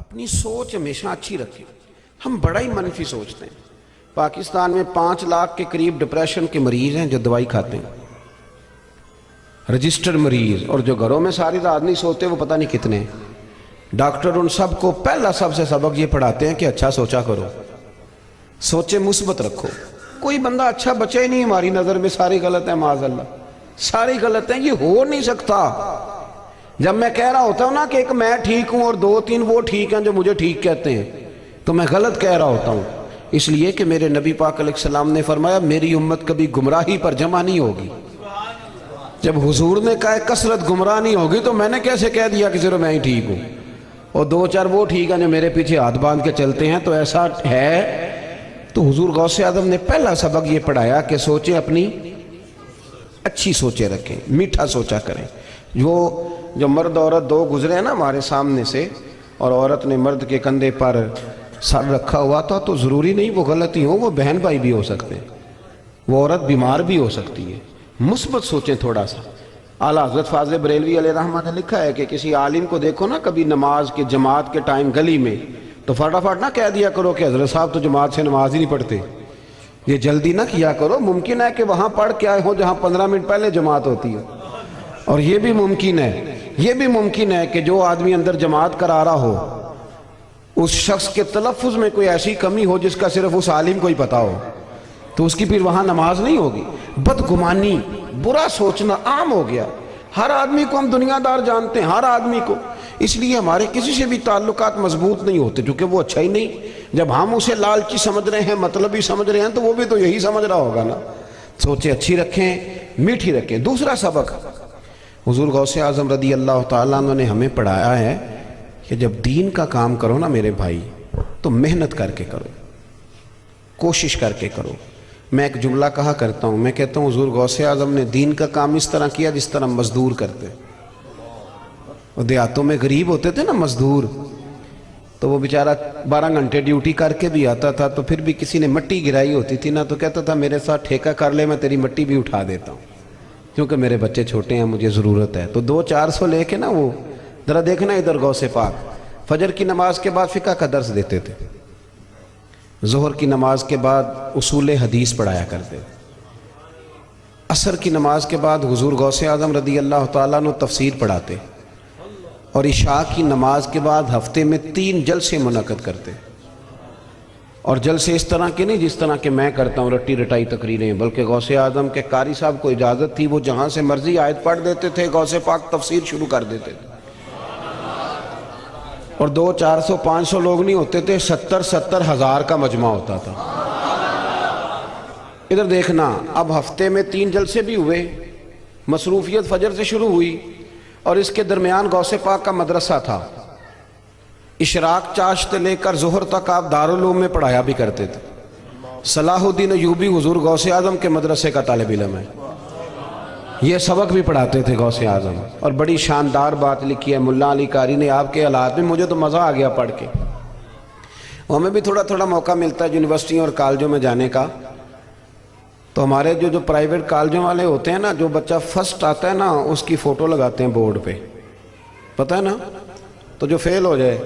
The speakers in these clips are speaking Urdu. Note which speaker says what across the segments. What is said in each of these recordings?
Speaker 1: اپنی سوچ ہمیشہ اچھی رکھیں. ہم بڑا ہی منفی سوچتے ہیں. پاکستان میں 5 لاکھ کے قریب ڈپریشن کے مریض ہیں جو دوائی کھاتے ہیں, رجسٹرڈ مریض, اور جو گھروں میں ساری رات نہیں سوتے وہ پتہ نہیں کتنے. ڈاکٹر ان سب کو پہلا سب سے سبق یہ پڑھاتے ہیں کہ اچھا سوچا کرو, سوچے مثبت رکھو. کوئی بندہ اچھا بچے ہی نہیں, ہماری نظر میں ساری غلط ہیں, معاذ اللہ ساری غلط ہیں. یہ ہو نہیں سکتا. جب میں کہہ رہا ہوتا ہوں نا کہ ایک میں ٹھیک ہوں اور 2-3 وہ ٹھیک ہیں جو مجھے ٹھیک کہتے ہیں, تو میں غلط کہہ رہا ہوتا ہوں. اس لیے کہ میرے نبی پاک علیہ السلام نے فرمایا میری امت کبھی گمراہی پر جمع نہیں ہوگی. جب حضور نے کہا کثرت گمراہ نہیں ہوگی تو میں نے کیسے کہہ دیا کہ صرف میں ہی ٹھیک ہوں اور 2-4 وہ ٹھیک ہیں جو میرے پیچھے ہاتھ باندھ کے چلتے ہیں, تو ایسا ہے. تو حضور غوث اعظم نے پہلا سبق یہ پڑھایا کہ سوچیں اپنی اچھی سوچیں رکھیں, میٹھا سوچا کریں. جو مرد عورت 2 گزرے ہیں نا ہمارے سامنے سے, اور عورت نے مرد کے کندھے پر سر رکھا ہوا تھا, تو ضروری نہیں وہ غلطی ہو, وہ بہن بھائی بھی ہو سکتے ہیں, وہ عورت بیمار بھی ہو سکتی ہے. مثبت سوچیں تھوڑا سا. اعلیٰ حضرت فاضل بریلوی علیہ رحمت نے لکھا ہے کہ کسی عالم کو دیکھو نا کبھی نماز کے جماعت کے ٹائم گلی میں, تو فٹافٹ نہ کہہ دیا کرو کہ حضرت صاحب تو جماعت سے نماز ہی نہیں پڑھتے. یہ جلدی نہ کیا کرو. ممکن ہے کہ وہاں پڑھ کے آئے ہوں جہاں 15 منٹ پہلے جماعت ہوتی ہے, اور یہ بھی ممکن ہے کہ جو آدمی اندر جماعت کرا رہا ہو اس شخص کے تلفظ میں کوئی ایسی کمی ہو جس کا صرف اس عالم کو ہی پتا ہو, تو اس کی پھر وہاں نماز نہیں ہوگی. بدگمانی, برا سوچنا عام ہو گیا. ہر آدمی کو ہم دنیا دار جانتے ہیں, ہر آدمی کو. اس لیے ہمارے کسی سے بھی تعلقات مضبوط نہیں ہوتے کیونکہ وہ اچھا ہی نہیں. جب ہم اسے لالچی سمجھ رہے ہیں, مطلبی سمجھ رہے ہیں, تو وہ بھی تو یہی سمجھ رہا ہوگا نا. سوچیں اچھی رکھیں, میٹھی رکھیں. دوسرا سبق حضور غوث اعظم رضی اللہ تعالیٰ عنہ نے ہمیں پڑھایا ہے کہ جب دین کا کام کرو نا میرے بھائی, تو محنت کر کے کرو, کوشش کر کے کرو. میں ایک جملہ کہا کرتا ہوں, میں کہتا ہوں حضور غوث اعظم نے دین کا کام اس طرح کیا جس طرح مزدور کرتے. اور دیہاتوں میں غریب ہوتے تھے نا مزدور, تو وہ بیچارہ 12 گھنٹے ڈیوٹی کر کے بھی آتا تھا, تو پھر بھی کسی نے مٹی گرائی ہوتی تھی نا, تو کہتا تھا میرے ساتھ ٹھیکہ کر لے, میں تیری مٹی بھی اٹھا دیتا ہوں کیونکہ میرے بچے چھوٹے ہیں, مجھے ضرورت ہے. تو 200-400 لے کے نا, وہ ذرا دیکھنا ادھر غوث پاک فجر کی نماز کے بعد فقہ کا درس دیتے تھے, ظہر کی نماز کے بعد اصول حدیث پڑھایا کرتے, عصر کی نماز کے بعد حضور غوث اعظم رضی اللہ تعالیٰ عنہ تفسیر پڑھاتے, اور عشاء کی نماز کے بعد ہفتے میں 3 جلسے منعقد کرتے. اور جلسے اس طرح کے نہیں جس طرح کہ میں کرتا ہوں رٹی رٹائی تقریریں, بلکہ غوث اعظم کے قاری صاحب کو اجازت تھی, وہ جہاں سے مرضی آیت پڑھ دیتے تھے, غوث پاک تفسیر شروع کر دیتے تھے. اور 200-400-500 لوگ نہیں ہوتے تھے, 70-70 ہزار کا مجمع ہوتا تھا. ادھر دیکھنا, اب ہفتے میں 3 جلسے بھی ہوئے, مصروفیت فجر سے شروع ہوئی, اور اس کے درمیان غوث پاک کا مدرسہ تھا. اشراق چاشت لے کر ظہر تک آپ دارالعلوم میں پڑھایا بھی کرتے تھے. صلاح الدین ایوبی حضور غوث اعظم کے مدرسے کا طالب علم ہے, یہ سبق بھی پڑھاتے تھے غوث اعظم. اور بڑی شاندار بات لکھی ہے ملا علی قاری نے آپ کے حالات میں, مجھے تو مزہ آ گیا پڑھ کے. ہمیں بھی تھوڑا تھوڑا موقع ملتا ہے یونیورسٹیوں اور کالجوں میں جانے کا, تو ہمارے جو پرائیویٹ کالجوں والے ہوتے ہیں نا, جو بچہ فرسٹ آتا ہے نا اس کی فوٹو لگاتے ہیں بورڈ پہ, پتہ ہے نا. تو جو فیل ہو جائے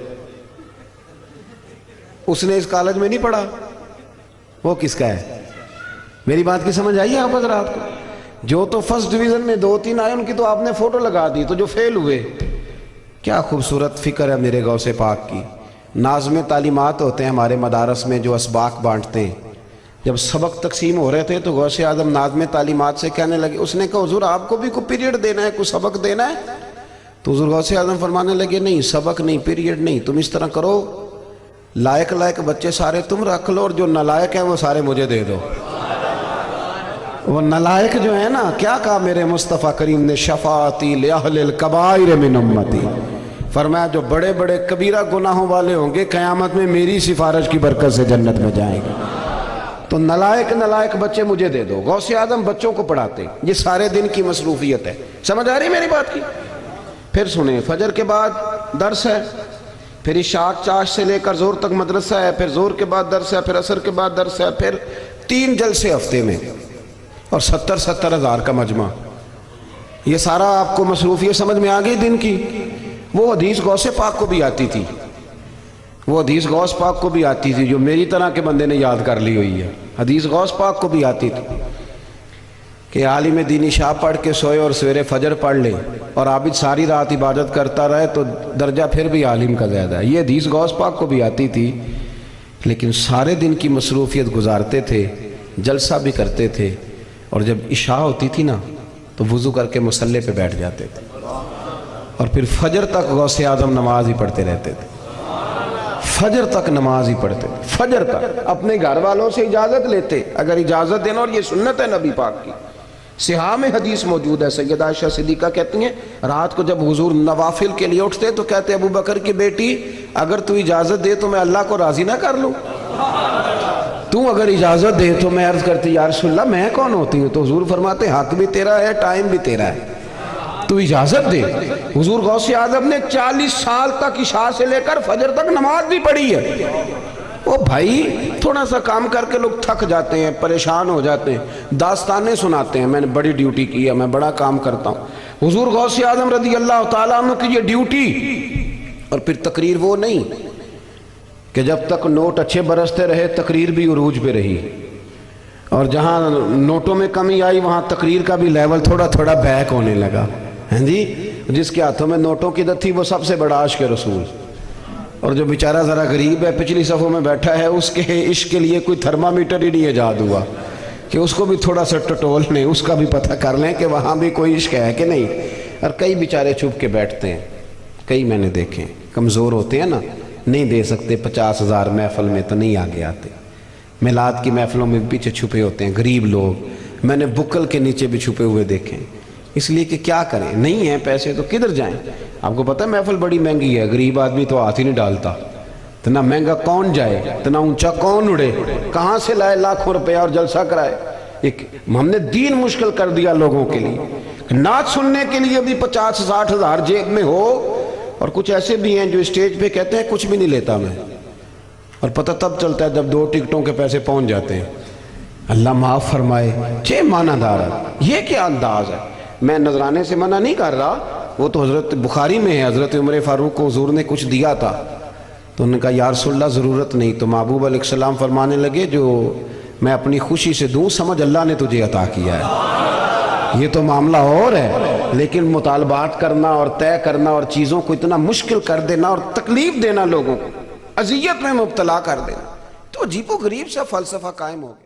Speaker 1: اس نے اس کالج میں نہیں پڑھا, وہ کس کا ہے؟ میری بات کی سمجھ آئی ہے آپ حضرات کو؟ جو تو فرسٹ ڈویژن میں 2-3 آئے ان کی تو آپ نے فوٹو لگا دی, تو جو فیل ہوئے, کیا خوبصورت فکر ہے میرے غوث پاک کی. ناظم تعلیمات ہوتے ہیں ہمارے مدارس میں جو اسباق بانٹتے ہیں. جب سبق تقسیم ہو رہے تھے تو غوث اعظم ناظم تعلیمات سے کہنے لگے, اس نے کہا حضور آپ کو بھی کوئی پیریڈ دینا ہے, کوئی سبق دینا ہے؟ تو حضور غوث اعظم فرمانے لگے نہیں, سبق نہیں, پیریڈ نہیں, تم اس طرح کرو, لائق بچے سارے تم رکھ لو, اور جو نالائق ہیں وہ سارے مجھے دے دو. وہ نالائق جو ہے نا, کیا کہا میرے مصطفیٰ کریم نے, شفاعتی لأہل الکبائر من امتی, فرمایا جو بڑے بڑے کبیرہ گناہوں والے ہوں گے قیامت میں میری سفارش کی برکت سے جنت میں جائیں گے. تو نالائق بچے مجھے دے دو. غوث اعظم بچوں کو پڑھاتے, یہ سارے دن کی مصروفیت ہے. سمجھ آ رہی میری بات کی؟ پھر سنیں, فجر کے بعد درس ہے, پھر عشاء چاش سے لے کر زور تک مدرسہ ہے, پھر زور کے بعد درس ہے, پھر عصر کے بعد درس ہے, پھر 3 جلسے ہفتے میں, اور 70-70 ہزار کا مجمع. یہ سارا آپ کو مصروفیت سمجھ میں آ گئی دن کی. وہ حدیث غوث پاک کو بھی آتی تھی, وہ حدیث غوث پاک کو بھی آتی تھی جو میری طرح کے بندے نے یاد کر لی ہوئی ہے. حدیث غوث پاک کو بھی آتی تھی کہ عالم دینی شاہ پڑھ کے سوئے اور سویرے فجر پڑھ لے اور عابد ساری رات عبادت کرتا رہے تو درجہ پھر بھی عالم کا زیادہ ہے. یہ حدیث غوث پاک کو بھی آتی تھی، لیکن سارے دن کی مصروفیت گزارتے تھے، جلسہ بھی کرتے تھے، اور جب عشاء ہوتی تھی نا تو وضو کر کے مصلی پہ بیٹھ جاتے تھے اور پھر فجر تک غوث اعظم نماز ہی پڑھتے رہتے تھے. فجر تک نماز ہی پڑھتے تھے، فجر تک. اپنے گھر والوں سے اجازت لیتے اگر اجازت دینا، اور یہ سنت ہے نبی پاک کی. صحاح میں حدیث موجود ہے، سیدہ عائشہ صدیقہ کہتی ہیں رات کو جب حضور نوافل کے لیے اٹھتے تو کہتے ابو بکر کی بیٹی اگر تو اجازت دے تو میں اللہ کو راضی نہ کر لوں، تو اگر اجازت دے تو میں عرض کرتی یا رسول اللہ میں کون ہوتی ہوں؟ تو حضور فرماتے حق بھی تیرا ہے، ٹائم بھی تیرا ہے، تو اجازت دے. حضور غوث اعظم نے 40 سال تک عشاء سے لے کر فجر تک نماز بھی پڑھی ہے. او بھائی تھوڑا سا کام کر کے لوگ تھک جاتے ہیں، پریشان ہو جاتے ہیں، داستانیں سناتے ہیں میں نے بڑی ڈیوٹی کی ہے، میں بڑا کام کرتا ہوں. حضور غوث اعظم رضی اللہ تعالیٰ عنہ کی یہ ڈیوٹی. اور پھر تقریر وہ نہیں کہ جب تک نوٹ اچھے برستے رہے تقریر بھی عروج پہ رہی، اور جہاں نوٹوں میں کمی آئی وہاں تقریر کا بھی لیول تھوڑا تھوڑا بیک ہونے لگا. ہیں جی، جس کے ہاتھوں میں نوٹوں کی عادت تھی وہ سب سے بڑا عاشق رسول، اور جو بیچارہ ذرا غریب ہے پچھلی صفوں میں بیٹھا ہے اس کے عشق کے لیے کوئی تھرمامیٹر ہی نہیں ایجاد ہوا کہ اس کو بھی تھوڑا سا ٹٹول لیں، اس کا بھی پتہ کر لیں کہ وہاں بھی کوئی عشق ہے کہ نہیں. اور کئی بیچارے چھپ کے بیٹھتے ہیں، کئی میں نے دیکھے کمزور ہوتے ہیں نا، نہیں دے سکتے 50,000 محفل میں تو نہیں آگے آتے. میلاد کی محفلوں میں پیچھے چھپے ہوتے ہیں غریب لوگ، میں نے بکل کے نیچے بھی چھپے ہوئے دیکھے. اس لیے کہ کیا کریں، نہیں ہیں پیسے تو کدھر جائیں. آپ کو پتہ ہے محفل بڑی مہنگی ہے، غریب آدمی تو ہاتھ ہی نہیں ڈالتا. اتنا مہنگا کون جائے، اتنا اونچا کون اڑے، کہاں سے لائے لاکھوں روپے اور جلسہ کرائے. ہم نے دین مشکل کر دیا لوگوں کے لیے. نعت سننے کے لیے بھی 50-60 ہزار جیب میں ہو، اور کچھ ایسے بھی ہیں جو اسٹیج پہ کہتے ہیں کچھ بھی نہیں لیتا میں، اور پتہ تب چلتا ہے جب 2 ٹکٹوں کے پیسے پہنچ جاتے ہیں. اللہ معاف فرمائے. چھ معنی دار ہے، یہ کیا انداز ہے. میں نذرانے سے منع نہیں کر رہا، وہ تو حضرت بخاری میں ہے، حضرت عمر فاروق کو حضور نے کچھ دیا تھا تو انہوں نے کہا یا رسول اللہ ضرورت نہیں. تو محبوب علیہ السلام فرمانے لگے جو میں اپنی خوشی سے دوں سمجھ اللہ نے تجھے عطا کیا ہے. یہ تو معاملہ اور ہے، لیکن مطالبات کرنا اور طے کرنا اور چیزوں کو اتنا مشکل کر دینا اور تکلیف دینا، لوگوں کو اذیت میں مبتلا کر دینا، تو عجیب و غریب سا فلسفہ قائم ہو گیا.